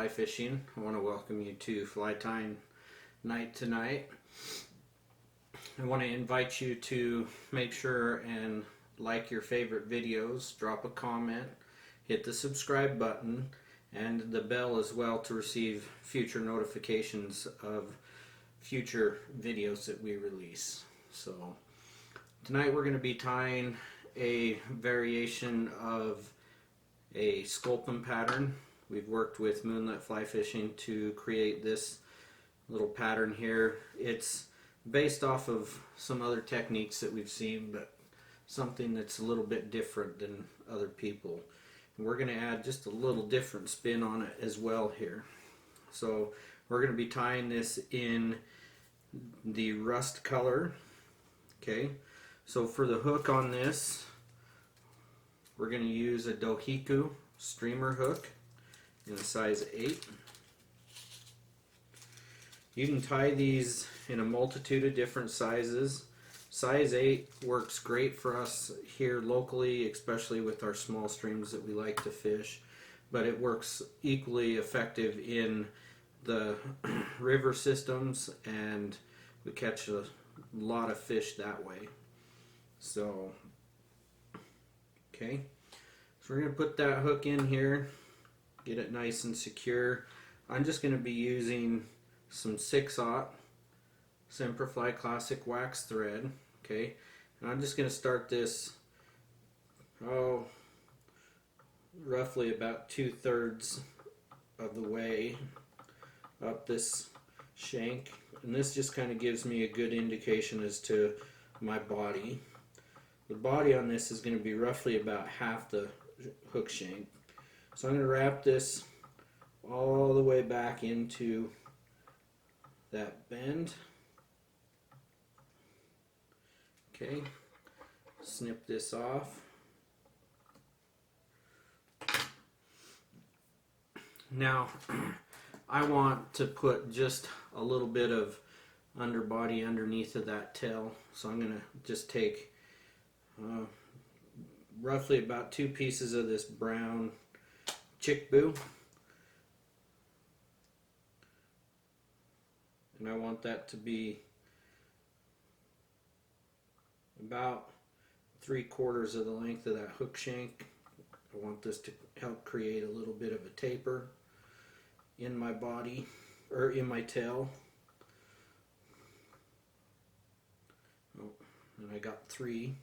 fly fishing. I want to welcome you to Fly Tying Night tonight. I want to invite you to make sure and like your favorite videos, drop a comment, hit the subscribe button, and the bell as well to receive future notifications of future videos that we release. So tonight we're going to be tying a variation of a Sculpin pattern. We've worked with Moonlit Fly Fishing to create this little pattern here. It's based off of some other techniques that we've seen, but something that's a little bit different than other people. And we're going to add just a little different spin on it as well here. So we're going to be tying this in the rust color. Okay, so for the hook on this, we're going to use a Dohiku streamer hook in a size 8. You can tie these in a multitude of different sizes. Size 8 works great for us here locally, especially with our small streams that we like to fish, but it works equally effective in the river systems, and we catch a lot of fish that way. So okay, so we're going to put that hook in here, get it nice and secure. I'm just going to be using some 6/0 Semperfli Classic wax thread. Okay, and I'm just going to start this roughly about 2/3 of the way up this shank, and this just kind of gives me a good indication as to my body. The body on this is going to be roughly about half the hook shank. So I'm going to wrap this all the way back into that bend. Okay, snip this off. Now I want to put just a little bit of underbody underneath of that tail, so I'm going to just take roughly about 2 pieces of this brown chickboo, and I want that to be about 3/4 of the length of that hook shank. I want this to help create a little bit of a taper in my body, or in my tail. Oh, and I got 3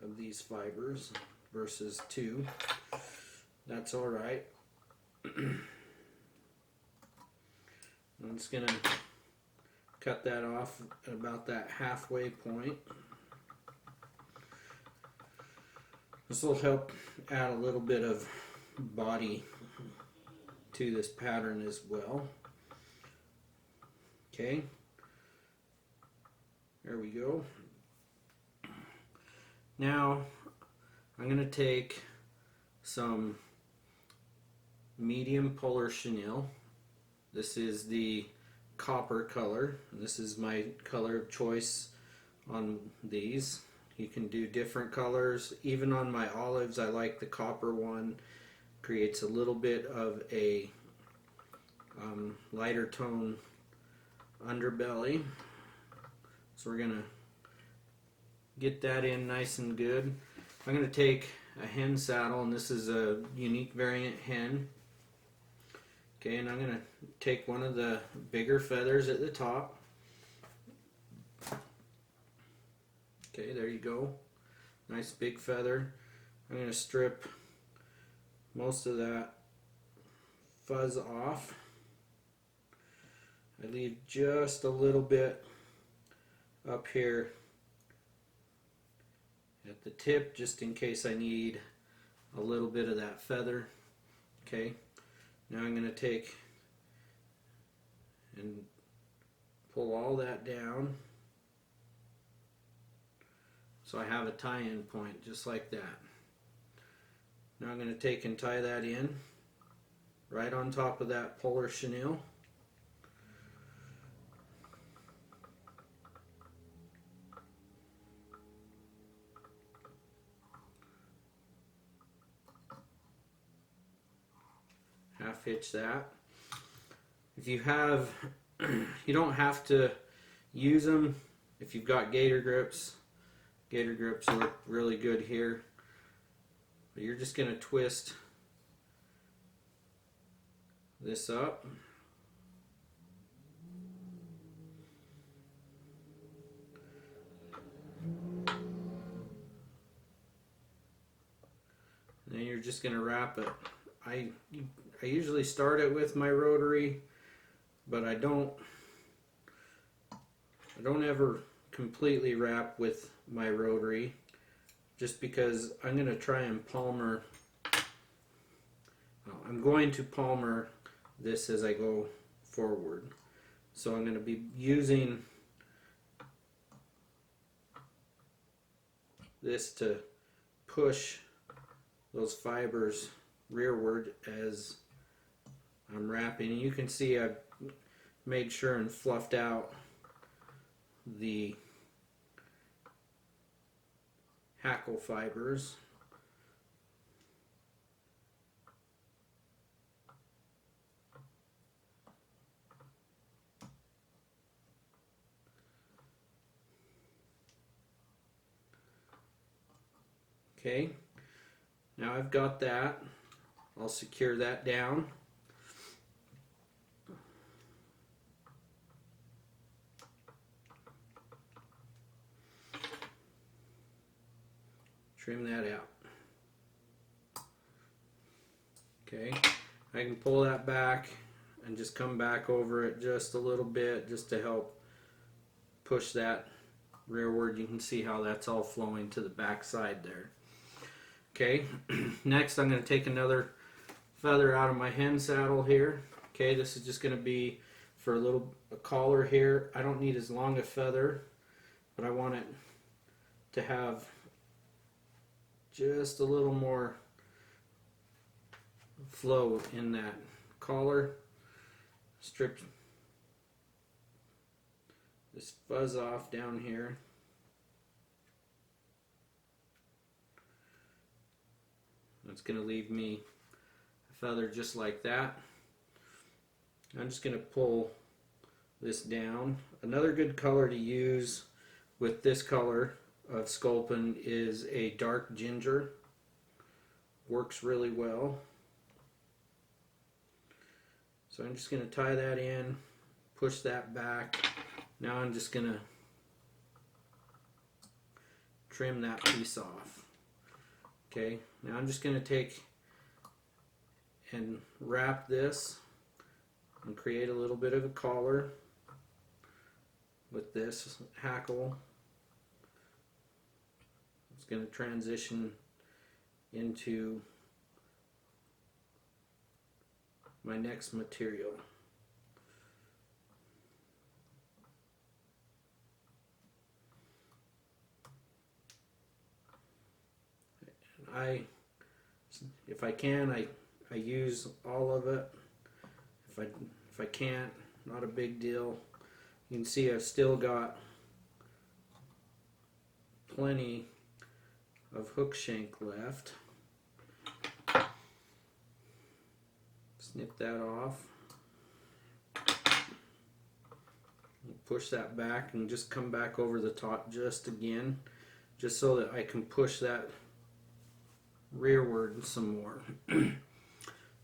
of these fibers versus 2. That's all right. I'm just going to cut that off at about that halfway point. This will help add a little bit of body to this pattern as well. Okay, there we go. Now I'm going to take some medium polar chenille. This is the copper color. This is my color of choice on these. You can do different colors. Even on my olives, I like the copper one. Creates a little bit of a lighter tone underbelly. So we're gonna get that in nice and good. I'm gonna take a hen saddle, and this is a unique variant hen. Okay, and I'm gonna take one of the bigger feathers at the top. Okay, there you go. Nice big feather. I'm gonna strip most of that fuzz off. I leave just a little bit up here at the tip, just in case I need a little bit of that feather. Okay, now I'm going to take and pull all that down so I have a tie-in point just like that. Now I'm going to take and tie that in right on top of that polar chenille. half hitch that. If you have, you don't have to use them. If you've got gator grips work really good here. But you're just going to twist this up. And then you're just going to wrap it. I usually start it with my rotary, but I don't ever completely wrap with my rotary, just because I'm going to try and palmer. I'm going to palmer this as I go forward. So I'm going to be using this to push those fibers rearward as I'm wrapping. And you can see I've made sure and fluffed out the hackle fibers. Okay, now I've got that. I'll secure that down. Trim that out. Okay, I can pull that back and just come back over it just a little bit just to help push that rearward. You can see how that's all flowing to the back side there. Okay, next I'm going to take another feather out of my hen saddle here. Okay, this is just going to be for a collar here. I don't need as long a feather, but I want it to have just a little more flow in that collar. Strip this fuzz off down here. That's going to leave me a feather just like that. I'm just going to pull this down. Another good color to use with this color of Sculpin is a dark ginger. Works really well. So I'm just going to tie that in, push that back. Now I'm just going to trim that piece off. Okay, now I'm just going to take and wrap this and create a little bit of a collar with this hackle. It's going to transition into my next material. If I can, I use all of it. If I can't, not a big deal. You can see I've still got plenty of hook shank left. Snip that off. Push that back and just come back over the top just again, just so that I can push that rearward some more.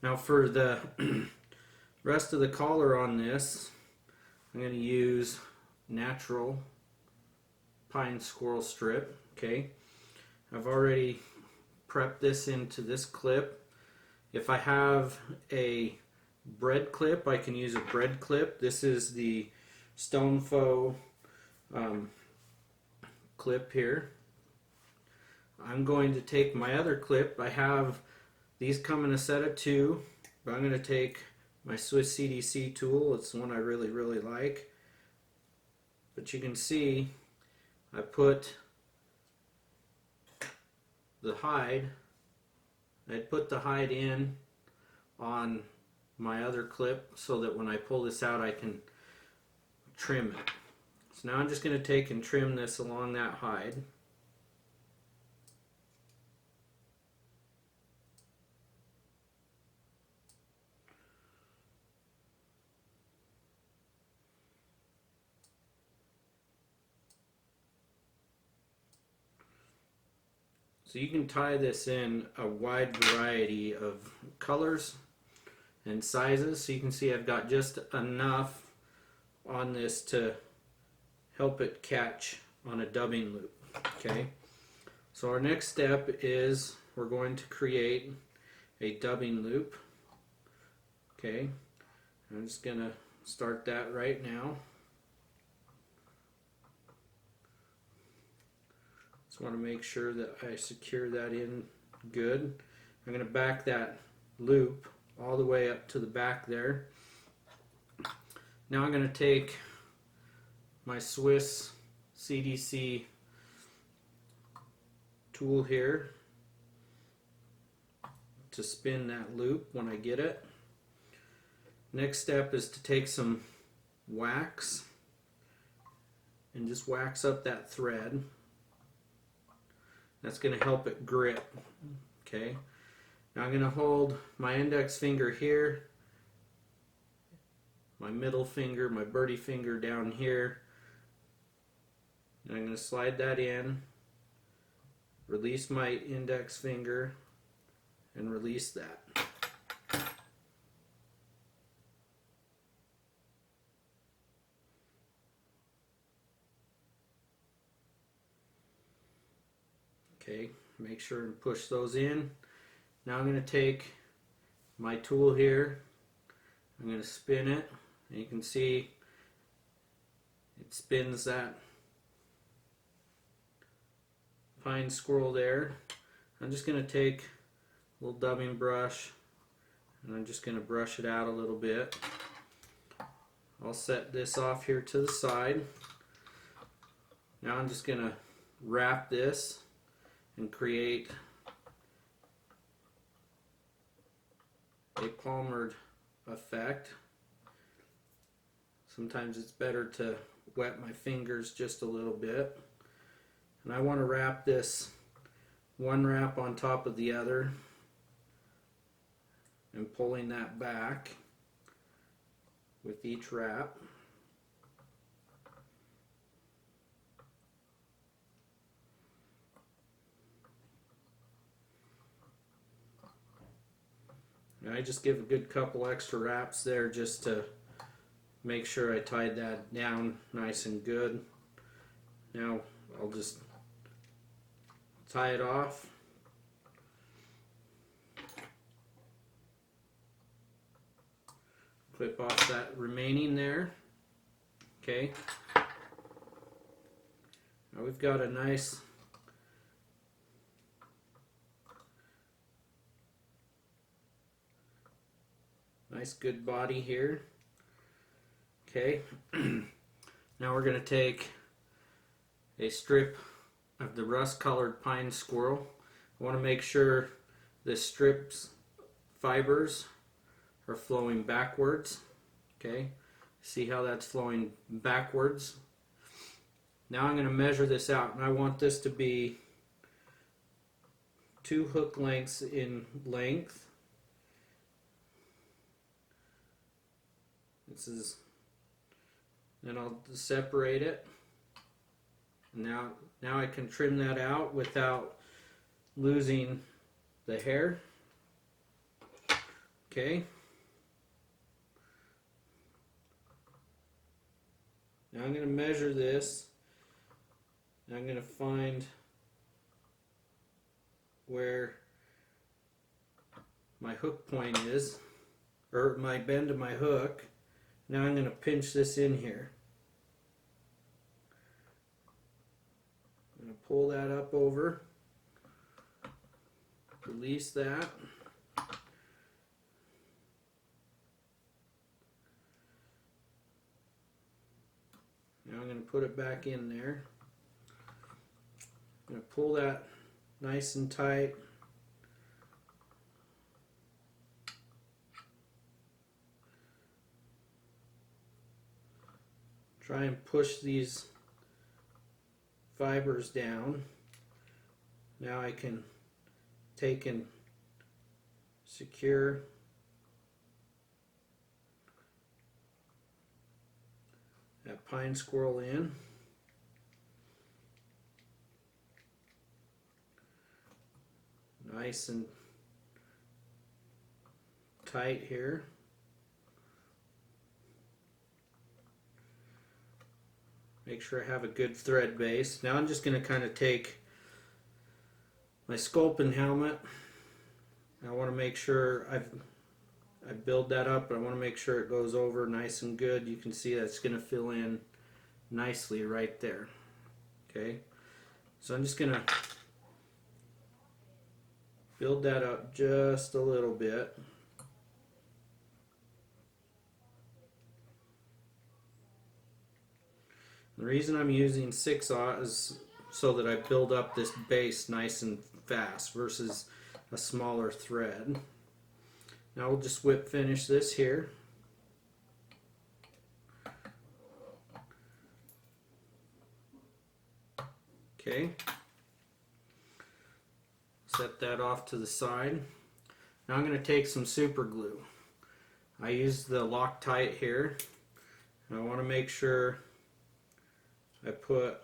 Now for the rest of the collar on this, I'm going to use natural pine squirrel strip. Okay, I've already prepped this into this clip. If I have a bread clip, I can use a bread clip. This is the Stone Faux clip here. I'm going to take my other clip. I have these come in a set of 2, but I'm going to take my Swiss CDC tool. It's one I really like. But you can see I put the hide. I put the hide in on my other clip so that when I pull this out I can trim it. So now I'm just going to take and trim this along that hide. So you can tie this in a wide variety of colors and sizes. So you can see I've got just enough on this to help it catch on a dubbing loop. Okay, so our next step is we're going to create a dubbing loop. Okay, I'm just going to start that right now. Just want to make sure that I secure that in good. I'm going to back that loop all the way up to the back there. Now I'm going to take my Swiss CDC tool here to spin that loop when I get it. Next step is to take some wax and just wax up that thread. That's going to help it grip. Okay. Now I'm going to hold my index finger here, my middle finger, my birdie finger down here, and I'm going to slide that in, release my index finger, and release that. Okay, make sure and push those in. Now I'm going to take my tool here, I'm going to spin it, and you can see it spins that pine squirrel there. I'm just going to take a little dubbing brush and I'm just going to brush it out a little bit. I'll set this off here to the side. Now I'm just going to wrap this and create a palmered effect. Sometimes it's better to wet my fingers just a little bit. And I want to wrap this one wrap on top of the other and pulling that back with each wrap. And I just give a good couple extra wraps there just to make sure I tied that down nice and good. Now I'll just tie it off. Clip off that remaining there. Okay. Now we've got a nice good body here. Okay. Now we're going to take a strip of the rust colored pine squirrel. I want to make sure the strip's fibers are flowing backwards. Okay, see how that's flowing backwards. Now I'm going to measure this out, and I want this to be 2 hook lengths in length. Then I'll separate it. Now I can trim that out without losing the hair. Okay. Now I'm going to measure this. And I'm going to find where my hook point is, or my bend of my hook. Now I'm going to pinch this in here. I'm going to pull that up over, release that. Now I'm going to put it back in there. I'm going to pull that nice and tight. Try and push these fibers down. Now I can take and secure that pine squirrel in. nice and tight here. Make sure I have a good thread base. Now I'm just going to kind of take my Sculpin helmet. I want to make sure I build that up, but I want to make sure it goes over nice and good. You can see that's going to fill in nicely right there. Okay, so I'm just going to build that up just a little bit. The reason I'm using 6/0 is so that I build up this base nice and fast versus a smaller thread. Now we'll just whip finish this here. Okay. Set that off to the side. Now I'm going to take some super glue. I use the Loctite here. And I want to make sure I put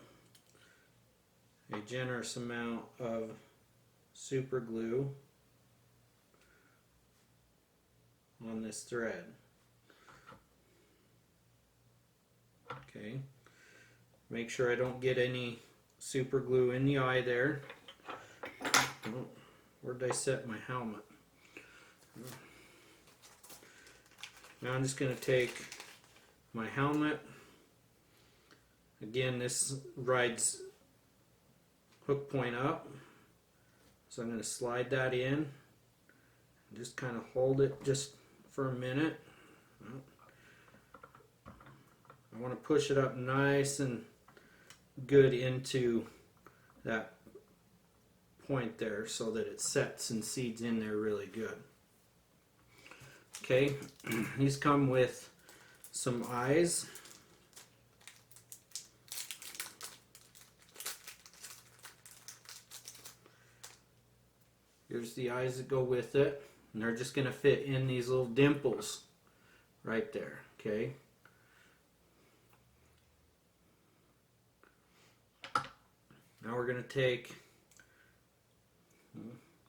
a generous amount of super glue on this thread. Okay. Make sure I don't get any super glue in the eye there. Oh, where did I set my helmet? Now I'm just going to take my helmet. Again, this rides hook point up, so I'm going to slide that in and just kind of hold it just for a minute. I want to push it up nice and good into that point there so that it sets and seeds in there really good. Okay, these come with some eyes. Here's the eyes that go with it, and they're just going to fit in these little dimples right there. Okay. Now we're going to take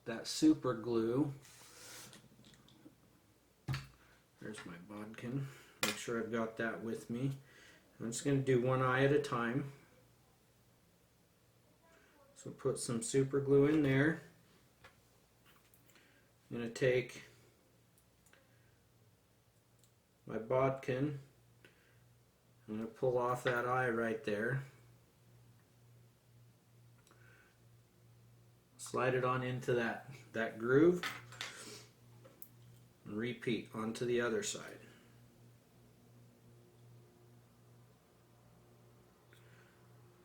that super glue. There's my bodkin. Make sure I've got that with me. I'm just going to do one eye at a time. So put some super glue in there. I'm going to take my bodkin. I'm going to pull off that eye right there. Slide it on into that groove. And repeat onto the other side.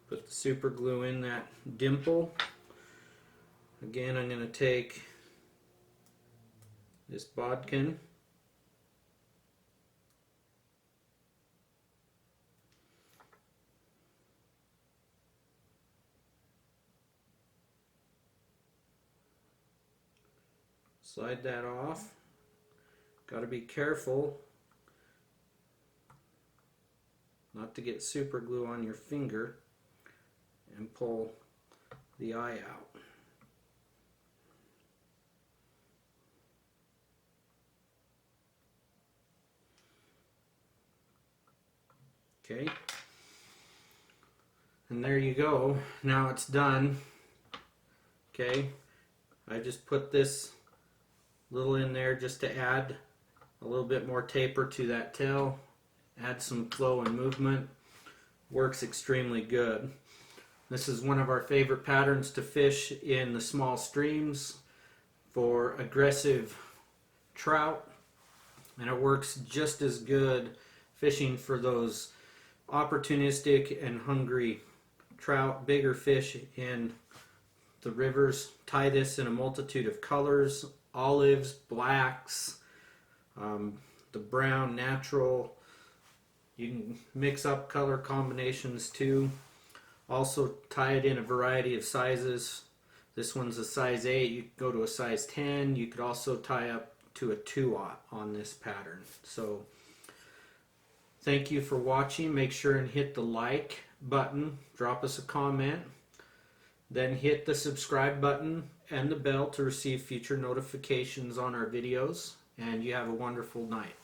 Put the super glue in that dimple. Again, I'm going to take this bodkin. Slide that off. Got to be careful not to get super glue on your finger and pull the eye out. Okay, and there you go. Now it's done. Okay, I just put this little in there just to add a little bit more taper to that tail, add some flow and movement. Works extremely good. This is one of our favorite patterns to fish in the small streams for aggressive trout, and it works just as good fishing for those opportunistic and hungry trout, bigger fish in the rivers. Tie this in a multitude of colors: olives, blacks, the brown natural. You can mix up color combinations too. Also tie it in a variety of sizes. This one's a size 8. You could go to a size 10. You could also tie up to a 2/0 on this pattern. So thank you for watching. Make sure and hit the like button. Drop us a comment. Then hit the subscribe button and the bell to receive future notifications on our videos. And you have a wonderful night.